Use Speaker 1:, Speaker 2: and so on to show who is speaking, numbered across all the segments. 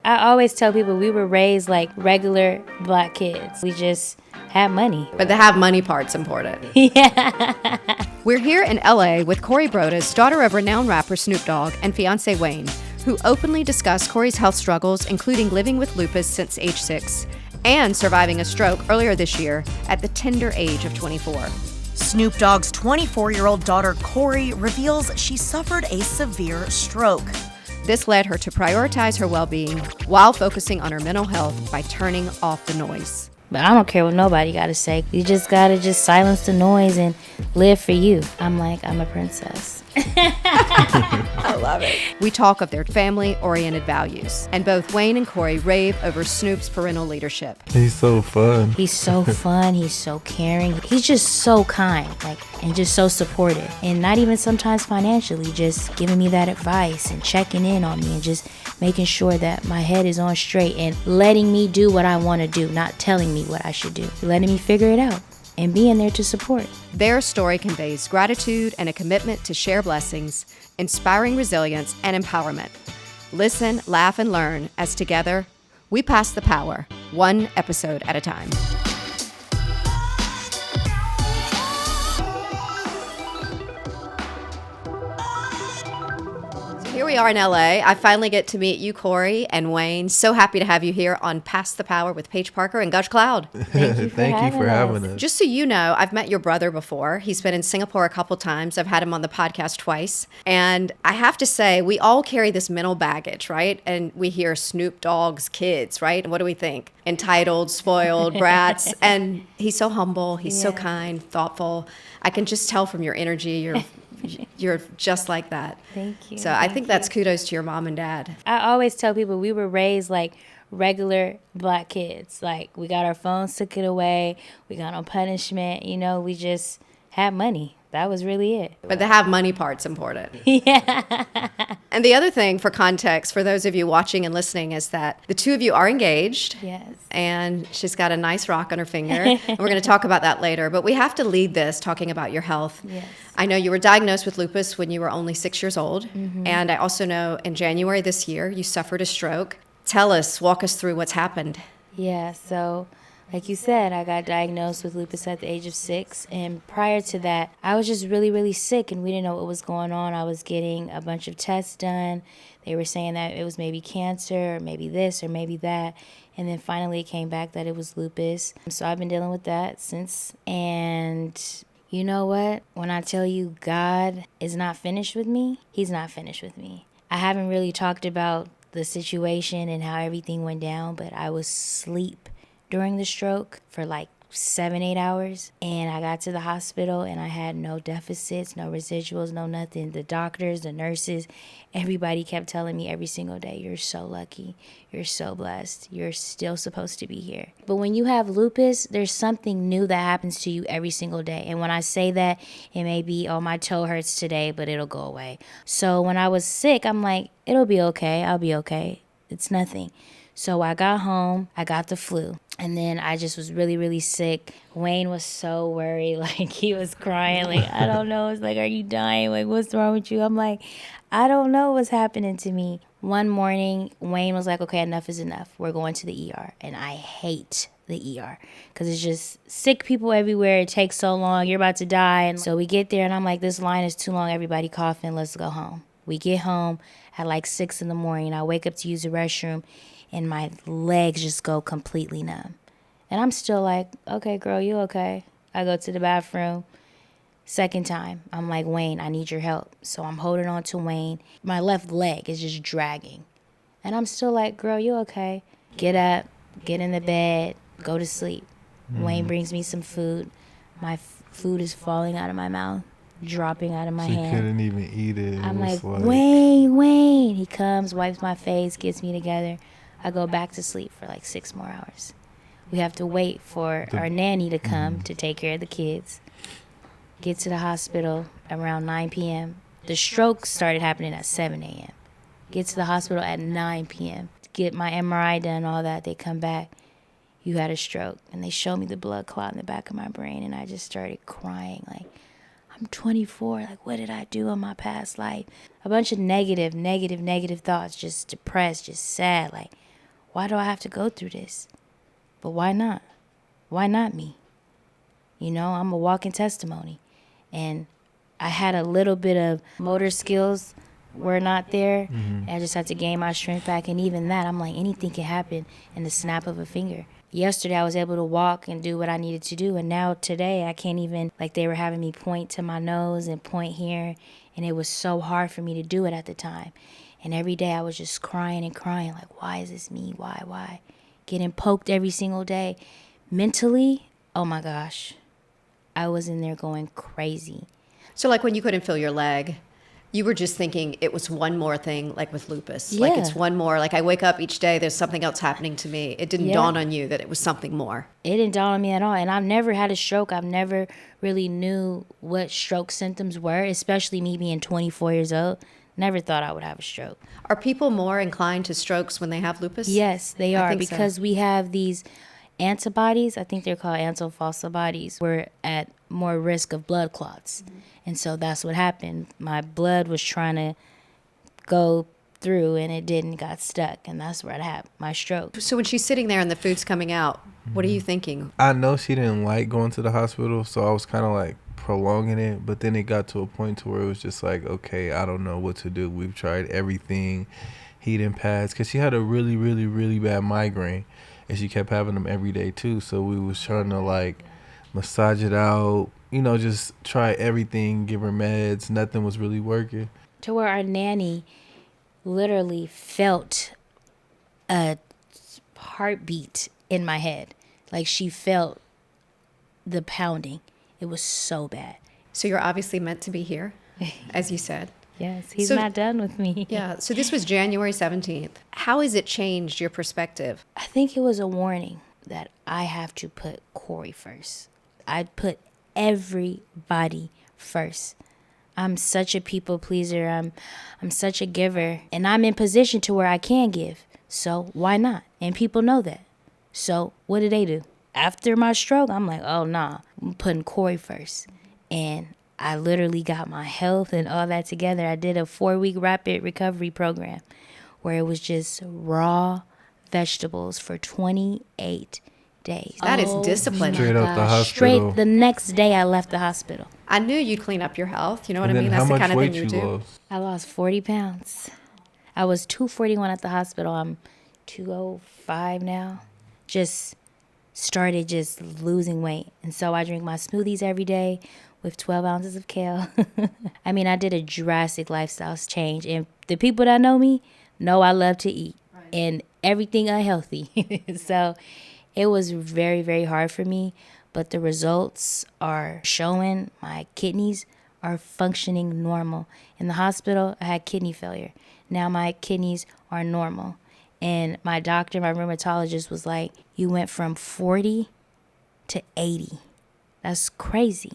Speaker 1: I always tell people we were raised like regular black kids. We just had money.
Speaker 2: But the have money part's important.
Speaker 1: Yeah.
Speaker 2: We're here in LA with Cori Broadus, daughter of renowned rapper Snoop Dogg, and fiancé Wayne, who openly discuss Cori's health struggles, including living with lupus since age 6 and surviving a stroke earlier this year at the tender age of 24.
Speaker 3: Snoop Dogg's 24-year-old daughter, Cori, reveals she suffered a severe stroke.
Speaker 2: This led her to prioritize her well-being while focusing on her mental health by turning off the noise.
Speaker 1: But I don't care what nobody got to say. You just got to just silence the noise and live for you. I'm a princess.
Speaker 2: I love it. We talk of their family-oriented values, and both Wayne and Cori rave over Snoop's parental leadership.
Speaker 4: He's so fun.
Speaker 1: He's so fun. He's so caring. He's just so kind, and just so supportive. And not even sometimes financially, just giving me that advice and checking in on me and just making sure that my head is on straight and letting me do what I want to do, not telling me what I should do. Letting me figure it out and being there to support.
Speaker 2: Their story conveys gratitude and a commitment to share blessings, inspiring resilience and empowerment. Listen, laugh, and learn as together we pass the power, one episode at a time. Here we are in LA. I finally get to meet you, Cori and Wayne. So happy to have you here on Pass the Power with Paige Parker and Gushcloud.
Speaker 1: Thank you for having us.
Speaker 2: Just so you know, I've met your brother before. He's been in Singapore a couple times. I've had him on the podcast twice. And I have to say, we all carry this mental baggage, right? And we hear Snoop Dogg's kids, right? And what do we think? Entitled, spoiled, brats. And he's so humble. He's so kind, thoughtful. I can just tell from your energy, you're just like that.
Speaker 1: Thank you.
Speaker 2: So I think that's kudos to your mom and dad.
Speaker 1: I always tell people we were raised like regular black kids. Like, we got our phones taken away. We got no punishment. We just had money. That was really it.
Speaker 2: But the have money part's important.
Speaker 1: Yeah.
Speaker 2: And the other thing, for context, for those of you watching and listening, is that the two of you are engaged.
Speaker 1: Yes.
Speaker 2: And she's got a nice rock on her finger. And we're going to talk about that later. But we have to lead this talking about your health.
Speaker 1: Yes.
Speaker 2: I know you were diagnosed with lupus when you were only 6 years old. Mm-hmm. And I also know in January this year, you suffered a stroke. Walk us through what's happened.
Speaker 1: Yeah, so like you said, I got diagnosed with lupus at the age of 6. And prior to that, I was just really, really sick, and we didn't know what was going on. I was getting a bunch of tests done. They were saying that it was maybe cancer, or maybe this, or maybe that. And then finally it came back that it was lupus. So I've been dealing with that since. And you know what? When I tell you God is not finished with me, He's not finished with me. I haven't really talked about the situation and how everything went down, but I was asleep during the stroke for like 7-8 hours, and I got to the hospital and I had no deficits, no residuals, no nothing. The doctors, the nurses, everybody kept telling me every single day, you're so lucky, you're so blessed, you're still supposed to be here. But when you have lupus, there's something new that happens to you every single day. And when I say that, it may be, oh, my toe hurts today, but it'll go away. So when I was sick, I'm like, it'll be okay, I'll be okay, it's nothing. So I got home, I got the flu, and then I just was really, really sick. Wayne was so worried, like he was crying, like, I don't know. It's like, are you dying? Like, what's wrong with you? I'm like, I don't know what's happening to me. One morning, Wayne was like, okay, enough is enough. We're going to the ER. And I hate the ER because it's just sick people everywhere. It takes so long. You're about to die. And so we get there, and I'm like, this line is too long. Everybody coughing. Let's go home. We get home at like 6 in the morning. I wake up to use the restroom, and my legs just go completely numb. And I'm still like, okay, girl, you okay? I go to the bathroom. Second time, I'm like, Wayne, I need your help. So I'm holding on to Wayne. My left leg is just dragging. And I'm still like, girl, you okay? Get up, get in the bed, go to sleep. Wayne brings me some food. My food is falling out of my mouth, dropping out of my hand.
Speaker 4: She couldn't even eat it.
Speaker 1: I'm like, Wayne. He comes, wipes my face, gets me together. I go back to sleep for like 6 more hours. We have to wait for our nanny to come to take care of the kids. Get to the hospital around 9 p.m. The stroke started happening at 7 a.m. Get to the hospital at 9 p.m. Get my MRI done, all that. They come back. You had a stroke. And they show me the blood clot in the back of my brain. And I just started crying like, I'm 24. Like, what did I do in my past life? A bunch of negative thoughts, just depressed, just sad. Like, why do I have to go through this? But why not? Why not me? You know, I'm a walking testimony. And I had a little bit of motor skills were not there. I just had to gain my strength back. And even that, I'm like, anything can happen in the snap of a finger. Yesterday, I was able to walk and do what I needed to do. And now today, I can't even, like they were having me point to my nose and point here. And it was so hard for me to do it at the time. And every day I was just crying and crying, like, why is this me? Why? Getting poked every single day. Mentally, oh my gosh, I was in there going crazy.
Speaker 2: So like when you couldn't feel your leg, you were just thinking it was one more thing, like with lupus.
Speaker 1: Yeah.
Speaker 2: Like it's one more, like I wake up each day, there's something else happening to me. It didn't dawn on you that it was something more.
Speaker 1: It didn't dawn on me at all. And I've never had a stroke. I've never really knew what stroke symptoms were, especially me being 24 years old. Never thought I would have a stroke.
Speaker 2: Are people more inclined to strokes when they have lupus?
Speaker 1: Yes, they
Speaker 2: I
Speaker 1: are,
Speaker 2: think so.
Speaker 1: because we have these antibodies. I think they're called antibodies. We're at more risk of blood clots. And so that's what happened. My blood was trying to go through and it didn't, got stuck. And that's where I had my stroke.
Speaker 2: So when she's sitting there and the food's coming out, what are you thinking?
Speaker 4: I know she didn't like going to the hospital, so I was kind of like prolonging it. But then it got to a point to where it was just like, okay, I don't know what to do. We've tried everything, heating pads, because she had a really, really, really bad migraine. And she kept having them every day too. So we was trying to like massage it out, you know, just try everything, give her meds. Nothing was really working.
Speaker 1: To where our nanny literally felt a heartbeat in my head. Like she felt the pounding. It was so bad.
Speaker 2: So you're obviously meant to be here, as you said.
Speaker 1: Yes, he's
Speaker 2: So-
Speaker 1: not done with me.
Speaker 2: Yeah. So this was January 17th. How has it changed your perspective?
Speaker 1: I think it was a warning that I have to put Cori first. I'd put everybody first. I'm such a people pleaser. I'm such a giver. And I'm in position to where I can give. So why not? And people know that. So what do? After my stroke, I'm like, oh, nah, I'm putting Cori first. And I literally got my health and all that together. I did a 4-week rapid recovery program where it was just raw vegetables for 28 days.
Speaker 2: That is discipline.
Speaker 4: Straight out the hospital.
Speaker 1: Straight the next day I left the hospital.
Speaker 2: I knew you'd clean up your health. You know what
Speaker 4: And
Speaker 2: I
Speaker 4: then
Speaker 2: mean?
Speaker 4: how
Speaker 2: That's the
Speaker 4: much
Speaker 2: kind of
Speaker 4: weight
Speaker 2: thing
Speaker 4: you
Speaker 2: you do.
Speaker 4: lost?
Speaker 1: I lost 40 pounds. I was 241 at the hospital. I'm 205 now. Just started just losing weight. And so I drink my smoothies every day with 12 ounces of kale. I mean, I did a drastic lifestyle change. And the people that know me know I love to eat and everything unhealthy. So it was very, very hard for me. But the results are showing. My kidneys are functioning normal. In the hospital, I had kidney failure. Now my kidneys are normal. And my doctor, my rheumatologist was like, you went from 40 to 80. That's crazy.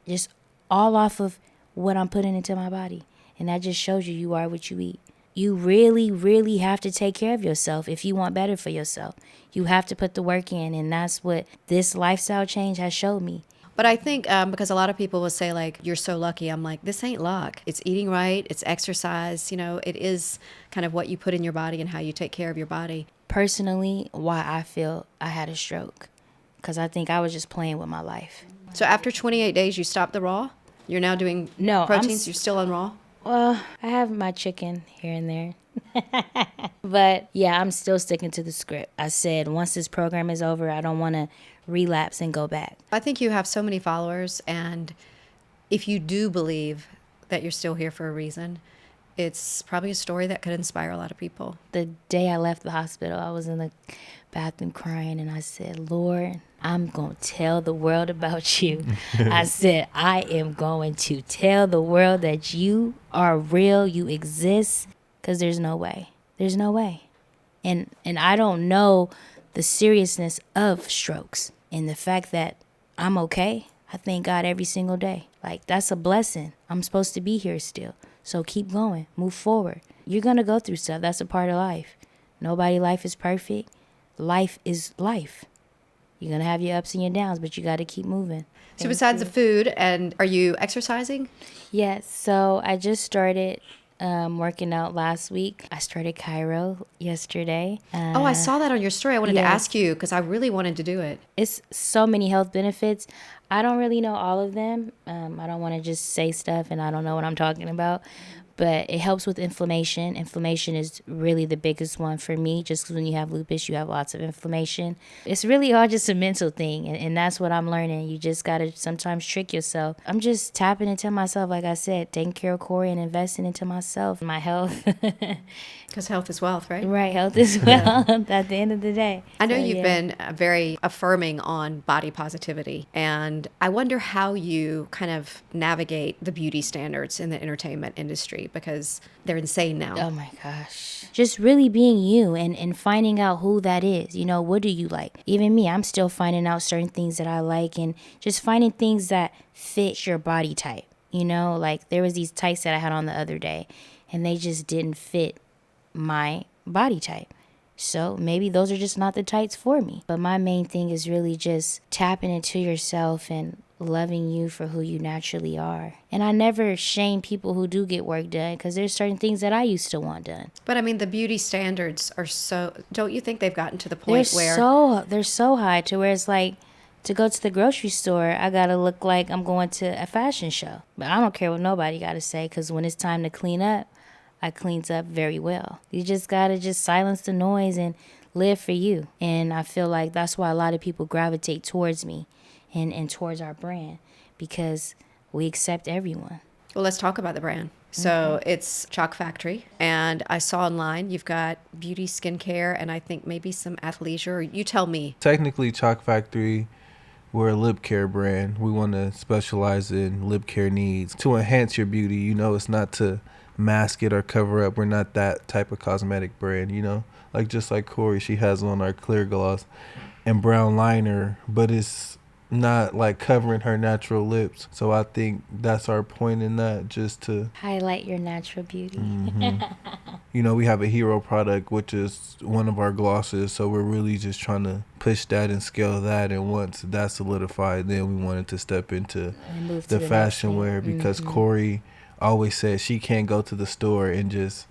Speaker 1: Just all off of what I'm putting into my body. And that just shows you are what you eat. You really, really have to take care of yourself if you want better for yourself. You have to put the work in. And that's what this lifestyle change has showed me.
Speaker 2: But I think because a lot of people will say, like, you're so lucky. I'm like, this ain't luck. It's eating right. It's exercise. You know, it is kind of what you put in your body and how you take care of your body.
Speaker 1: Personally, why I feel I had a stroke. Because I think I was just playing with my life.
Speaker 2: So after 28 days, you stopped the raw? You're now doing
Speaker 1: No,
Speaker 2: proteins? You're still on raw?
Speaker 1: Well, I have my chicken here and there. But yeah, I'm still sticking to the script. I said once this program is over, I don't want to relapse and go back.
Speaker 2: I think you have so many followers, and if you do believe that you're still here for a reason, it's probably a story that could inspire a lot of people.
Speaker 1: The day I left the hospital, I was in the bathroom crying, and I said, Lord, I'm going to tell the world about you. I said, I am going to tell the world that you are real, you exist, because there's no way. There's no way. And I don't know the seriousness of strokes and the fact that I'm okay. I thank God every single day. Like, that's a blessing. I'm supposed to be here still. So keep going. Move forward. You're going to go through stuff. That's a part of life. Nobody's life is perfect. Life is life. You're going to have your ups and your downs, but you got to keep moving.
Speaker 2: So besides the food, and are you exercising?
Speaker 1: Yes. So I just started working out last week. I started chiro yesterday.
Speaker 2: Oh, I saw that on your story. I wanted to
Speaker 1: yes.
Speaker 2: ask you because I really wanted to do it.
Speaker 1: It's so many health benefits. I don't really know all of them. I don't want to just say stuff and I don't know what I'm talking about. But it helps with inflammation. Inflammation is really the biggest one for me. Just 'cause when you have lupus, you have lots of inflammation. It's really all just a mental thing. And that's what I'm learning. You just got to sometimes trick yourself. I'm just tapping into myself, like I said, taking care of Cori and investing into myself, my health.
Speaker 2: Because health is wealth, right?
Speaker 1: Right, health as well at the end of the day.
Speaker 2: I know
Speaker 1: So,
Speaker 2: you've
Speaker 1: yeah.
Speaker 2: been very affirming on body positivity, and I wonder how you kind of navigate the beauty standards in the entertainment industry because they're insane now.
Speaker 1: Oh my gosh. Just really being you and finding out who that is. You know, what do you like? Even me, I'm still finding out certain things that I like and just finding things that fit your body type. You know, like there was these tights that I had on the other day and they just didn't fit my body type. So maybe those are just not the tights for me. But my main thing is really just tapping into yourself and loving you for who you naturally are. And I never shame people who do get work done because there's certain things that I used to want done.
Speaker 2: But I mean, the beauty standards are so, don't you think they've gotten to the point where
Speaker 1: They're so high to where it's like to go to the grocery store, I gotta look like I'm going to a fashion show. But I don't care what nobody gotta say because when it's time to clean up, I cleans up very well. You just gotta just silence the noise and live for you. And I feel like that's why a lot of people gravitate towards me and towards our brand because we accept everyone.
Speaker 2: Well, let's talk about the brand. So it's Choc Factory, and I saw online you've got beauty, skincare, and I think maybe some athleisure. You tell me.
Speaker 4: Technically, Choc Factory, we're a lip care brand. We want to specialize in lip care needs to enhance your beauty. You know, it's not to mask it or cover up. We're not that type of cosmetic brand, you know? Like just like Cori, she has on our clear gloss and brown liner, but it's not like covering her natural lips. So I think that's our point in that, just to
Speaker 1: Highlight your natural beauty.
Speaker 4: you know, we have a hero product, which is one of our glosses. So we're really just trying to push that and scale that. And once that's solidified, then we wanted to step into
Speaker 1: And move to
Speaker 4: the
Speaker 1: next
Speaker 4: fashion
Speaker 1: thing.
Speaker 4: wear because Cori always said she can't go to the store and just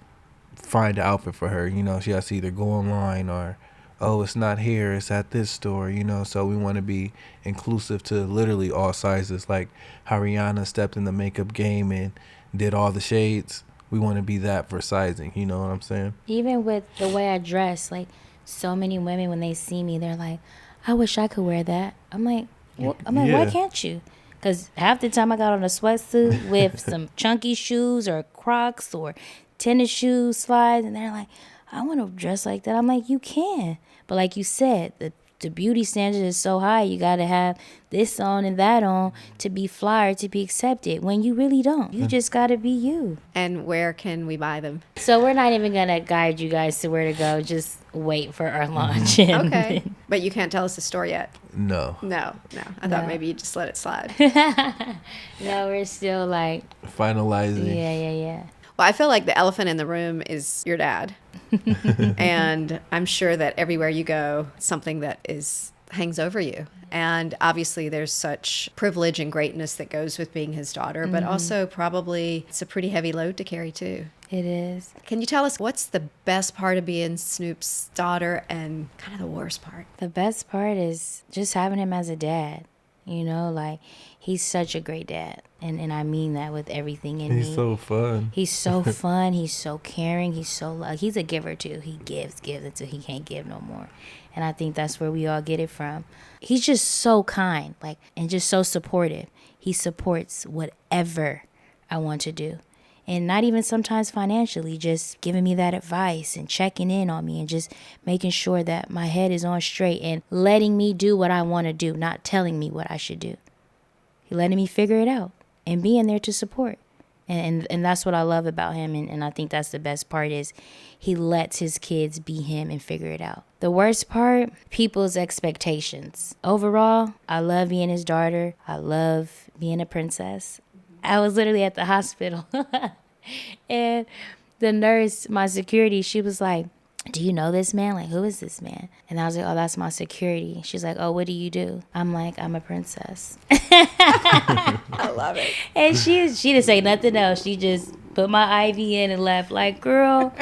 Speaker 4: find an outfit for her. You know, she has to either go online or, oh, it's not here, it's at this store, you know. So we want to be inclusive to literally all sizes. Like how Rihanna stepped in the makeup game and did all the shades. We want to be that for sizing, you know what I'm saying?
Speaker 1: Even with the way I dress, like so many women when they see me, they're like, I wish I could wear that. I'm like, why
Speaker 4: Yeah.
Speaker 1: can't you? Because half the time I got on a sweatsuit with some chunky shoes or Crocs or tennis shoes, slides, and they're like, I want to dress like that. I'm like, you can. But like you said, the beauty standard is so high, you got to have this on and that on to be fly or to be accepted when you really don't. You just got to be you.
Speaker 2: And where can we buy them?
Speaker 1: So we're not even going to guide you guys to where to go. Just wait for our launch. And
Speaker 2: Okay. But you can't tell us the store yet.
Speaker 4: No.
Speaker 2: No. I thought
Speaker 1: No.
Speaker 2: maybe you just let it slide.
Speaker 1: No, we're still like,
Speaker 4: Finalizing.
Speaker 1: yeah.
Speaker 2: Well, I feel like the elephant in the room is your dad. And I'm sure that everywhere you go, something that hangs over you. And obviously there's such privilege and greatness that goes with being his daughter, but also probably it's a pretty heavy load to carry too.
Speaker 1: It is.
Speaker 2: Can you tell us what's the best part of being Snoop's daughter and kind of the worst part?
Speaker 1: The best part is just having him as a dad. You know, like he's such a great dad. And I mean that with everything in me.
Speaker 4: He's so fun.
Speaker 1: He's so fun. He's so caring. He's a giver too. He gives until he can't give no more. And I think that's where we all get it from. He's just so kind, like, and just so supportive. He supports whatever I want to do. And not even sometimes financially, just giving me that advice and checking in on me and just making sure that my head is on straight and letting me do what I want to do, not telling me what I should do. He letting me figure it out and being there to support. And that's what I love about him. And I think that's the best part is he lets his kids be him and figure it out. The worst part, people's expectations. Overall, I love being his daughter. I love being a princess. I was literally at the hospital and the nurse, my security, she was like, do you know this man? Like, who is this man? And I was like, oh, that's my security. She's like, oh, what do you do? I'm like, I'm a princess.
Speaker 2: I love it.
Speaker 1: And she didn't say nothing else. She just put my IV in and left. Like, girl,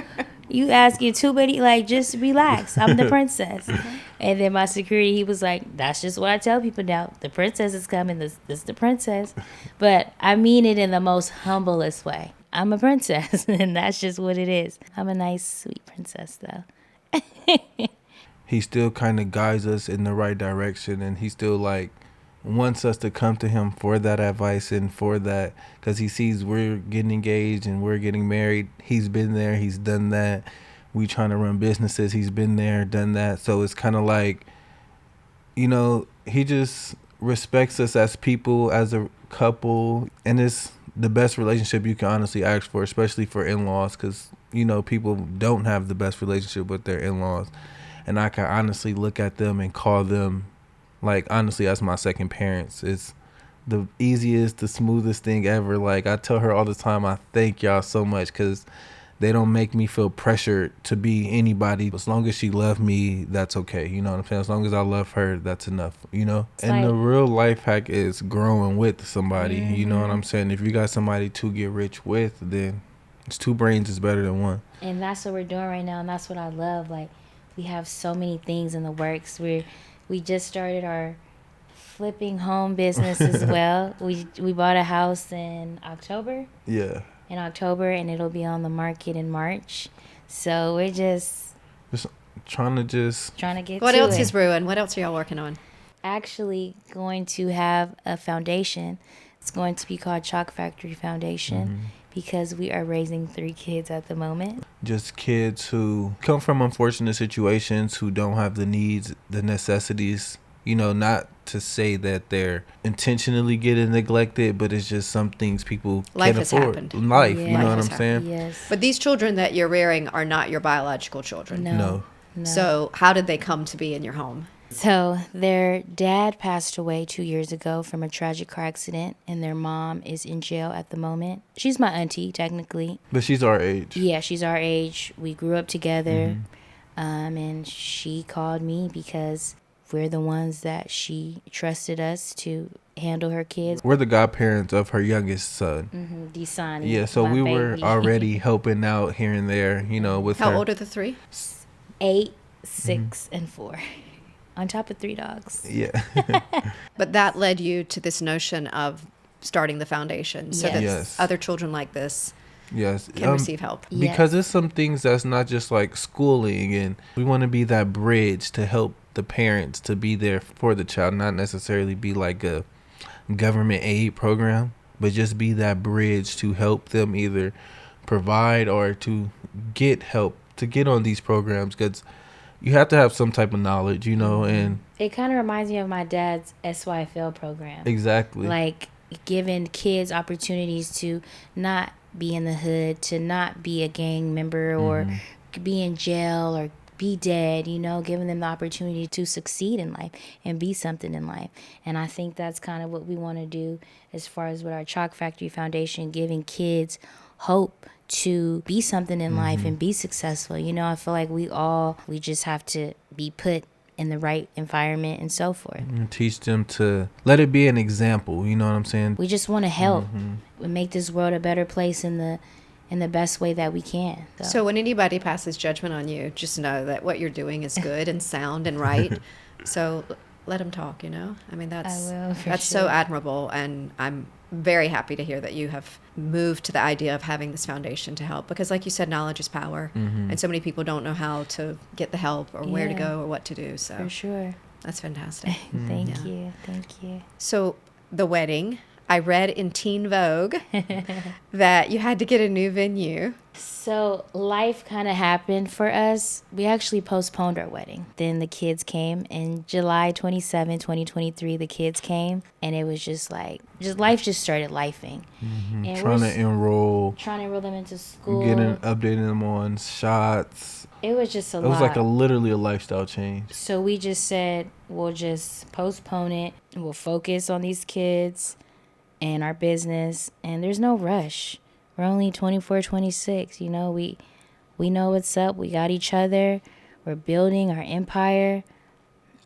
Speaker 1: you asking too many. Like, just relax. I'm the princess. And then my security, he was like, that's just what I tell people now. The princess is coming. This is the princess. But I mean it in the most humblest way. I'm a princess, and that's just what it is. I'm a nice, sweet princess, though.
Speaker 4: He still kind of guides us in the right direction, and he still like wants us to come to him for that advice and for that, because he sees we're getting engaged and we're getting married. He's been there, he's done that. We trying to run businesses, he's been there, done that. So it's kind of like, you know, he just respects us as people, as a couple, and it's the best relationship you can honestly ask for, especially for in-laws, because, you know, people don't have the best relationship with their in-laws. And I can honestly look at them and call them, like, honestly, as my second parents. It's the easiest, the smoothest thing ever. Like, I tell her all the time, I thank y'all so much, because they don't make me feel pressured to be anybody. As long as she loves me, that's okay. You know what I'm saying? As long as I love her, that's enough, you know?
Speaker 1: It's
Speaker 4: and
Speaker 1: like,
Speaker 4: the real life hack is growing with somebody. You know what I'm saying? If you got somebody to get rich with, then it's 2 brains is better than 1.
Speaker 1: And that's what we're doing right now, and that's what I love. Like, we have so many things in the works. We just started our flipping home business as well. We bought a house in October.
Speaker 4: Yeah.
Speaker 1: In October, and it'll be on the market in March. So we're just
Speaker 4: trying to
Speaker 1: get
Speaker 2: What
Speaker 1: to
Speaker 2: else
Speaker 1: it.
Speaker 2: is brewing? What else are y'all working on?
Speaker 1: Actually going to have a foundation. It's going to be called Choc Factory Foundation because we are raising 3 kids at the moment.
Speaker 4: Just kids who come from unfortunate situations, who don't have the needs, the necessities, you know, not to say that they're intentionally getting neglected, but it's just some things people
Speaker 2: Life
Speaker 4: can't
Speaker 2: has
Speaker 4: afford.
Speaker 2: happened.
Speaker 4: Life,
Speaker 1: Yeah.
Speaker 4: you know
Speaker 2: Life
Speaker 4: what
Speaker 2: has
Speaker 4: I'm saying?
Speaker 1: Yes.
Speaker 2: But these children that you're rearing are not your biological children.
Speaker 1: No.
Speaker 2: So how did they come to be in your home?
Speaker 1: So their dad passed away 2 years ago from a tragic car accident, and their mom is in jail at the moment. She's my auntie, technically.
Speaker 4: But she's our age.
Speaker 1: Yeah, she's our age. We grew up together, and she called me because we're the ones that she trusted us to handle her kids.
Speaker 4: We're the godparents of her youngest son.
Speaker 1: Desani.
Speaker 4: Yeah, so
Speaker 1: my
Speaker 4: we were
Speaker 1: baby.
Speaker 4: already helping out here and there, you know, with
Speaker 2: How
Speaker 4: her.
Speaker 2: old are the 3?
Speaker 1: 8, 6, and 4. On top of 3 dogs.
Speaker 4: Yeah.
Speaker 2: But that led you to this notion of starting the foundation so that
Speaker 4: Yes.
Speaker 2: other children like this
Speaker 4: Yes.
Speaker 2: can receive help.
Speaker 4: Because it's some things that's not just like schooling, and we want to be that bridge to help the parents to be there for the child, not necessarily be like a government aid program, but just be that bridge to help them either provide or to get help to get on these programs, because you have to have some type of knowledge, you know, and
Speaker 1: It kind of reminds me of my dad's SYFL program.
Speaker 4: exactly.
Speaker 1: Like giving kids opportunities to not be in the hood, to not be a gang member or be in jail or be dead, you know, giving them the opportunity to succeed in life and be something in life. And I think that's kind of what we want to do as far as with our Choc Factory Foundation, giving kids hope to be something in life and be successful. You know, I feel like we just have to be put in the right environment and so forth.
Speaker 4: And teach them to let it be an example, you know what I'm saying?
Speaker 1: We just want to help and make this world a better place in the best way that we can.
Speaker 2: So when anybody passes judgment on you, just know that what you're doing is good and sound and right. So let them talk, you know? I mean, that's so
Speaker 1: sure.
Speaker 2: admirable, and I'm very happy to hear that you have moved to the idea of having this foundation to help, because like you said, knowledge is power, and so many people don't know how to get the help or where to
Speaker 1: Yeah.
Speaker 2: go or what to do. So
Speaker 1: For sure.
Speaker 2: that's fantastic.
Speaker 1: Thank you. Thank you.
Speaker 2: So the wedding, I read in Teen Vogue that you had to get a new venue.
Speaker 1: So life kind of happened for us. We actually postponed our wedding. Then the kids came in July 27, 2023. The kids came, and it was just like, life just started lifing. And
Speaker 4: Trying to enroll,
Speaker 1: trying to enroll them into school.
Speaker 4: updating them on shots.
Speaker 1: It was just a lot.
Speaker 4: It was like literally a lifestyle change.
Speaker 1: So we just said, we'll just postpone it. We'll focus on these kids and our business. And there's no rush. We're only 24, 26. You know, we know what's up. We got each other. We're building our empire.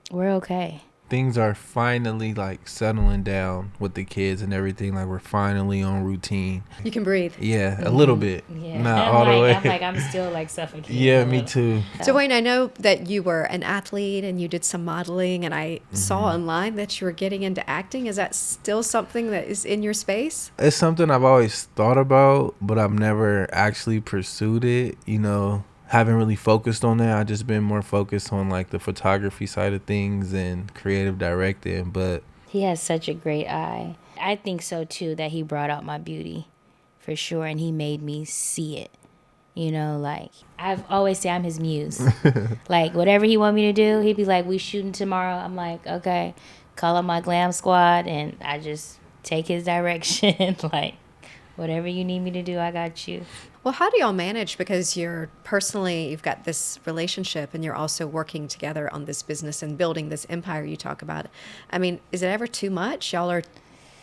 Speaker 1: We're okay.
Speaker 4: things are finally like settling down with the kids and everything. Like we're finally on routine.
Speaker 2: You can breathe.
Speaker 4: Yeah, a little bit.
Speaker 1: Yeah.
Speaker 4: Not all the way.
Speaker 1: I'm still like suffocating.
Speaker 4: Yeah,
Speaker 1: a
Speaker 4: me
Speaker 1: little.
Speaker 4: too.
Speaker 2: So, Wayne, I know that you were an athlete and you did some modeling, and I saw online that you were getting into acting. Is that still something that is in your space?
Speaker 4: It's something I've always thought about, but I've never actually pursued it. You know, haven't really focused on that. I've just been more focused on like the photography side of things and creative directing. But
Speaker 1: He has such a great eye. I think so too, that he brought out my beauty for sure, and he made me see it. You know, like I've always said I'm his muse. Like whatever he want me to do, he'd be like, "We shooting tomorrow." I'm like, "Okay." Call up my glam squad, and I just take his direction. Like whatever you need me to do, I got you.
Speaker 2: Well, how do y'all manage? Because you've got this relationship and you're also working together on this business and building this empire you talk about. I mean, is it ever too much? Y'all are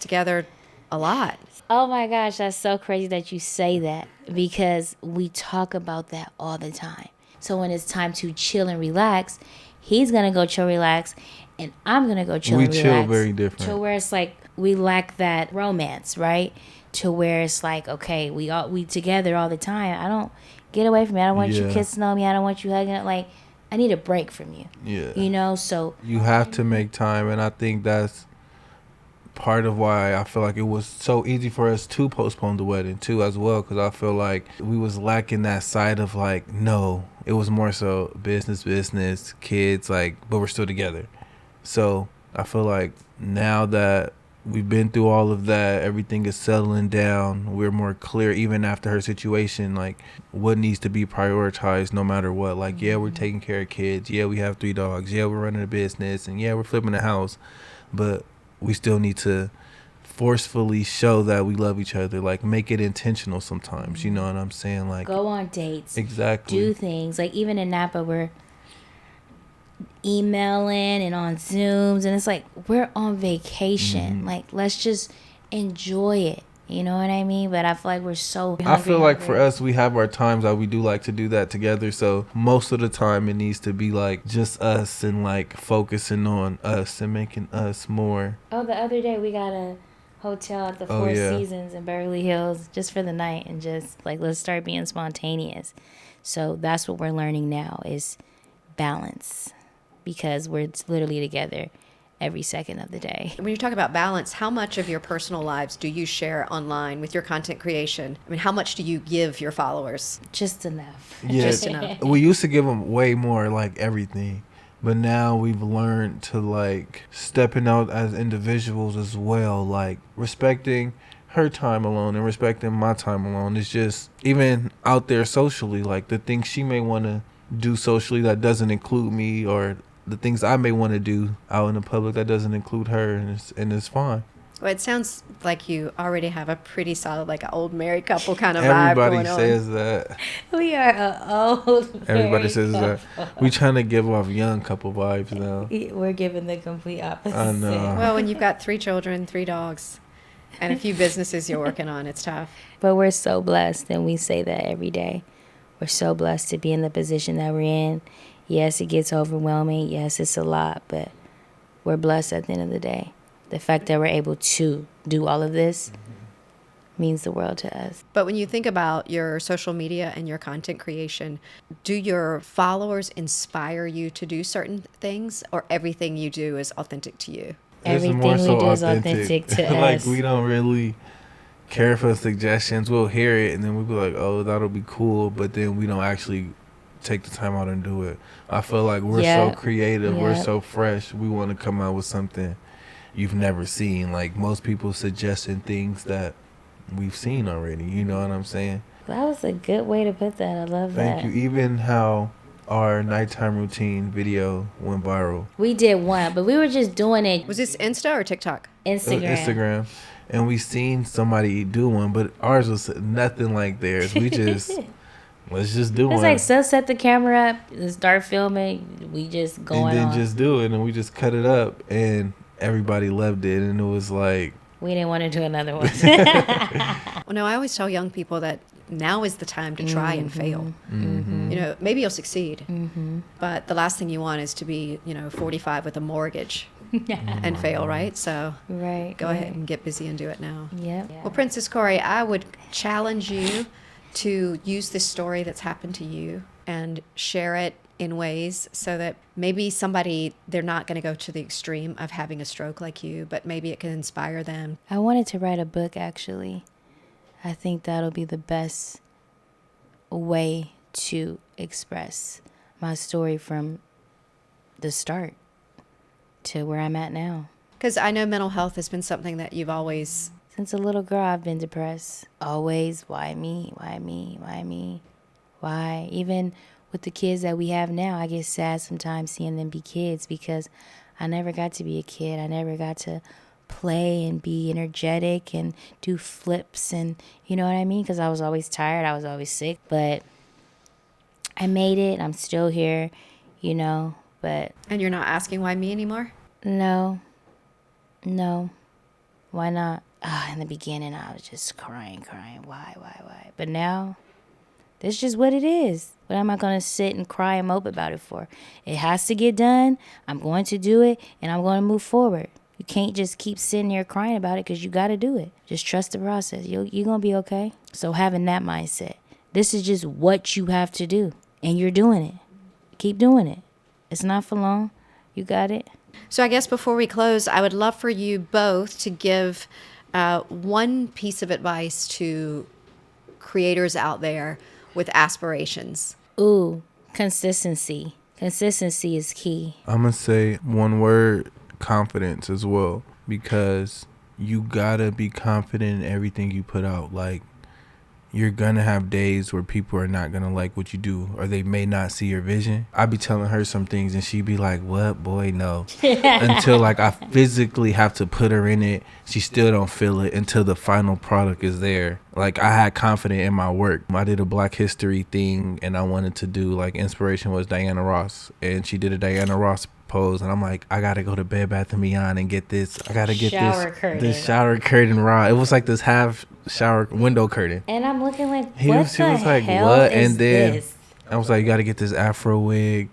Speaker 2: together a lot.
Speaker 1: Oh my gosh, that's so crazy that you say that, because we talk about that all the time. So when it's time to chill and relax, he's gonna go chill, relax, and I'm gonna go chill and relax.
Speaker 4: we chill very different.
Speaker 1: To where it's like we lack that romance, right? To where it's like, okay, we together all the time. I don't get away from me. I don't want you
Speaker 4: Yeah.
Speaker 1: kissing on me. I don't want you hugging. Like, I need a break from you.
Speaker 4: Yeah.
Speaker 1: You know, so
Speaker 4: You have to make time, and I think that's part of why I feel like it was so easy for us to postpone the wedding too, as well, because I feel like we was lacking that side of like, no, it was more so business, kids, like, but we're still together. So I feel like now that we've been through all of that, everything is settling down, we're more clear, even after her situation, like what needs to be prioritized no matter what. Like, yeah, we're taking care of kids, yeah, we have 3 dogs, yeah, we're running a business, and yeah, we're flipping a house, but we still need to forcefully show that we love each other, like make it intentional sometimes, you know what I'm saying? Like,
Speaker 1: go on dates.
Speaker 4: exactly.
Speaker 1: Do things. Like even in Napa, we're emailing and on Zooms, and it's like we're on vacation. Like, let's just enjoy it. You know what I mean? But I feel like we're so hungry.
Speaker 4: I feel like for us, we have our times that we do like to do that together. So most of the time, it needs to be like just us and like focusing on us and making us more.
Speaker 1: Oh, the other day we got a hotel at the Four Seasons in Beverly Hills just for the night, and just like, let's start being spontaneous. So that's what we're learning now, is balance, because we're literally together every second of the day.
Speaker 2: When you talk about balance, how much of your personal lives do you share online with your content creation? I mean, how much do you give your followers?
Speaker 1: Just enough.
Speaker 4: Yeah,
Speaker 2: Just enough.
Speaker 4: we used to give them way more, like everything. But now we've learned to like stepping out as individuals as well, like respecting her time alone and respecting my time alone. It's just even out there socially, like the things she may want to do socially that doesn't include me, or the things I may want to do out in the public that doesn't include her, and it's fine.
Speaker 2: Well, it sounds like you already have a pretty solid, like an old married couple kind of
Speaker 4: Everybody
Speaker 2: vibe going
Speaker 4: says
Speaker 2: on.
Speaker 4: that.
Speaker 1: We are an old
Speaker 4: Everybody
Speaker 1: married
Speaker 4: says that.
Speaker 1: couple.
Speaker 4: We trying to give off young couple vibes now.
Speaker 1: We're giving the complete opposite.
Speaker 4: I know.
Speaker 2: Well, when you've got 3 children, 3 dogs, and a few businesses you're working on, it's tough.
Speaker 1: But we're so blessed, and we say that every day. We're so blessed to be in the position that we're in. Yes, it gets overwhelming. Yes, it's a lot, but we're blessed at the end of the day. The fact that we're able to do all of this means the world to us.
Speaker 2: But when you think about your social media and your content creation, do your followers inspire you to do certain things, or everything you do is authentic to you?
Speaker 1: Everything we do is authentic to
Speaker 4: Like,
Speaker 1: us.
Speaker 4: we don't really care for suggestions. We'll hear it and then we'll be like, oh, that'll be cool, but then we don't actually take the time out and do it. I feel like we're so creative, we're so fresh, we want to come out with something you've never seen. Like, most people suggesting things that we've seen already, you know what I'm saying?
Speaker 1: That was a good way to put that. I love that.
Speaker 4: Thank you. Even how our nighttime routine video went viral.
Speaker 1: We did one, but we were just doing it
Speaker 2: Was this Insta or TikTok?
Speaker 1: Instagram.
Speaker 4: And we seen somebody do one, but ours was nothing like theirs. We just let's just do
Speaker 1: It's
Speaker 4: one.
Speaker 1: like, so set the camera up and start filming. We just going
Speaker 4: and then
Speaker 1: on.
Speaker 4: just do it, and we just cut it up, and everybody loved it, and it was like,
Speaker 1: We didn't want to do another one.
Speaker 2: Well, no, I always tell young people that now is the time to try and fail.
Speaker 4: Mm-hmm.
Speaker 2: You know, maybe you'll succeed, but the last thing you want is to be, 45 with a mortgage and fail, right? So
Speaker 1: Right.
Speaker 2: go ahead and get busy and do it now.
Speaker 1: Yep.
Speaker 2: Well, Princess Cori, I would challenge you to use this story that's happened to you and share it in ways so that maybe somebody, they're not going to go to the extreme of having a stroke like you, but maybe it can inspire them.
Speaker 1: I wanted to write a book, actually. I think that'll be the best way to express my story from the start to where I'm at now.
Speaker 2: Because I know mental health has been something that you've always...
Speaker 1: Since a little girl, I've been depressed. Always, why me? Why me? Why me? Why? Even with the kids that we have now, I get sad sometimes seeing them be kids because I never got to be a kid. I never got to play and be energetic and do flips and, you know what I mean? Because I was always tired. I was always sick. But I made it. I'm still here, you know, but...
Speaker 2: And you're not asking why me anymore?
Speaker 1: No. Why not? In the beginning, I was just crying. Why? But now, that's just what it is. What am I going to sit and cry and mope about it for? It has to get done. I'm going to do it, and I'm going to move forward. You can't just keep sitting there crying about it because you got to do it. Just trust the process. You're going to be okay. So having that mindset, this is just what you have to do, and you're doing it. Keep doing it. It's not for long. You got it.
Speaker 2: So I guess before we close, I would love for you both to give one piece of advice to creators out there with aspirations.
Speaker 1: Ooh, consistency. Consistency is key.
Speaker 4: I'm going to say one word, confidence as well, because you got to be confident in everything you put out. Like, you're going to have days where people are not going to like what you do, or they may not see your vision. I be telling her some things and she be like, what? Boy, no. Until like I physically have to put her in it, she still don't feel it until the final product is there. Like, I had confidence in my work. I did a Black History thing and I wanted to do, like, inspiration was Diana Ross, and she did a Diana Ross pose, and I'm like, I gotta go to Bed Bath & Beyond and get this. I gotta get this shower curtain rod. It was like this half shower window curtain.
Speaker 1: And I'm looking like,
Speaker 4: She was like, what? And then I was like, you gotta get this Afro wig.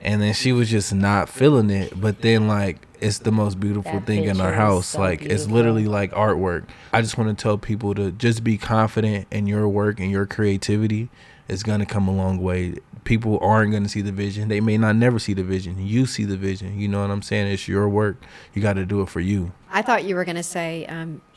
Speaker 4: And then she was just not feeling it. But then, like, it's the most beautiful thing in our house.
Speaker 1: So
Speaker 4: like,
Speaker 1: beautiful.
Speaker 4: It's literally like artwork. I just want to tell people to just be confident in your work and your creativity. It's going to come a long way. People aren't going to see the vision. They may not never see the vision. You see the vision. You know what I'm saying? It's your work. You got to do it for you.
Speaker 2: I thought you were going to say,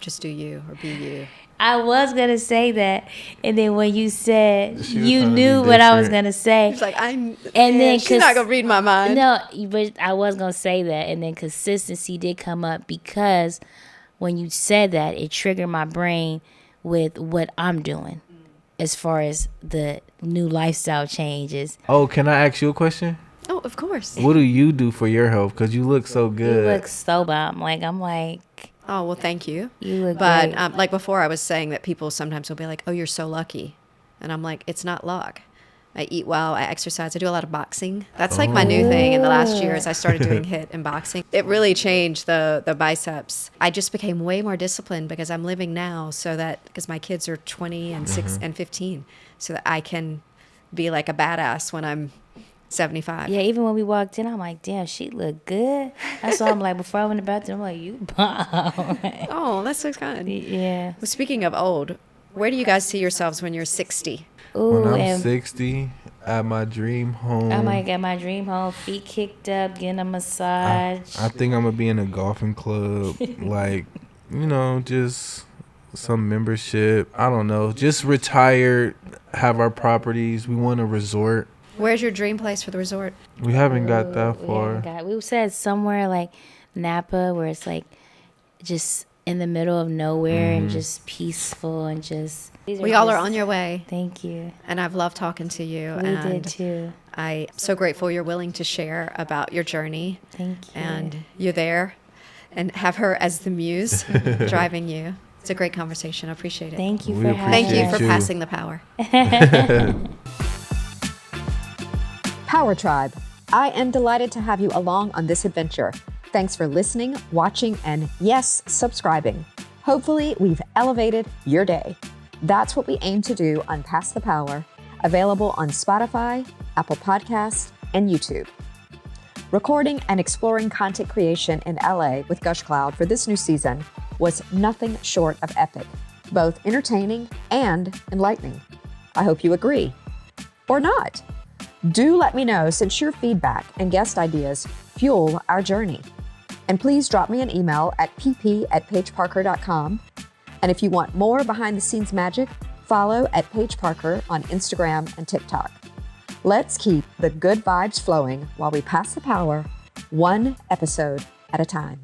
Speaker 2: just do you or be you.
Speaker 1: I was going to say that. And then when you said,
Speaker 4: She was
Speaker 1: you
Speaker 4: trying to
Speaker 1: knew
Speaker 4: be
Speaker 1: what I was
Speaker 4: different.
Speaker 1: going to say.
Speaker 2: She's like,
Speaker 1: And then
Speaker 2: she's not going to read my mind.
Speaker 1: No, but I was going to say that. And then consistency did come up because when you said that, it triggered my brain with what I'm doing as far as the new lifestyle changes.
Speaker 4: Oh, can I ask you a question?
Speaker 2: Oh, of course.
Speaker 4: What do you do for your health? Because you look so
Speaker 1: You
Speaker 4: good.
Speaker 1: look so bomb. I'm like,
Speaker 2: Oh, well, thank you.
Speaker 1: you look
Speaker 2: But
Speaker 1: great.
Speaker 2: like before, I was saying that people sometimes will be like, oh, you're so lucky. And I'm like, it's not luck. I eat well. I exercise. I do a lot of boxing. That's like my new thing in the last year is I started doing HIIT and boxing. It really changed the biceps. I just became way more disciplined because I'm living now so that, because my kids are 20 and 6 and 15, so that I can be like a badass when I'm 75.
Speaker 1: Yeah, even when we walked in, I'm like, damn, she look good. That's why I'm like, before I went to the bathroom, I'm like, you bomb.
Speaker 2: Oh, that's so kind.
Speaker 1: Yeah.
Speaker 2: Well, speaking of old, where do you guys see yourselves when you're 60?
Speaker 1: Ooh,
Speaker 4: When I'm
Speaker 1: and
Speaker 4: 60, at my dream home,
Speaker 1: I might get my dream home, feet kicked up, getting a massage.
Speaker 4: I think I'm going to be in a golfing club. Like, you know, just some membership. I don't know. Just retired, have our properties. We want a resort.
Speaker 2: Where's your dream place for the resort?
Speaker 4: We haven't got that far.
Speaker 1: We said somewhere like Napa where it's like just in the middle of nowhere and just peaceful and just.
Speaker 2: We all are on your way.
Speaker 1: Thank you.
Speaker 2: And I've loved talking to you.
Speaker 1: We
Speaker 2: and
Speaker 1: did too.
Speaker 2: I'm so grateful you're willing to share about your journey.
Speaker 1: Thank you.
Speaker 2: And you're there and have her as the muse driving you. It's a great conversation. I appreciate it.
Speaker 1: Thank you
Speaker 4: We
Speaker 1: for having
Speaker 2: Thank you
Speaker 1: us.
Speaker 2: for
Speaker 4: you.
Speaker 2: passing the power. Power Tribe, I am delighted to have you along on this adventure. Thanks for listening, watching, and yes, subscribing. Hopefully, we've elevated your day. That's what we aim to do on Pass the Power, available on Spotify, Apple Podcasts, and YouTube.
Speaker 5: Recording and exploring content creation in LA with Gushcloud for this new season was nothing short of epic, both entertaining and enlightening. I hope you agree. Or not. Do let me know, since your feedback and guest ideas fuel our journey. And please drop me an email at pp@paigeparker.com. And if you want more behind the scenes magic, follow at Paige Parker on Instagram and TikTok. Let's keep the good vibes flowing while we pass the power, one episode at a time.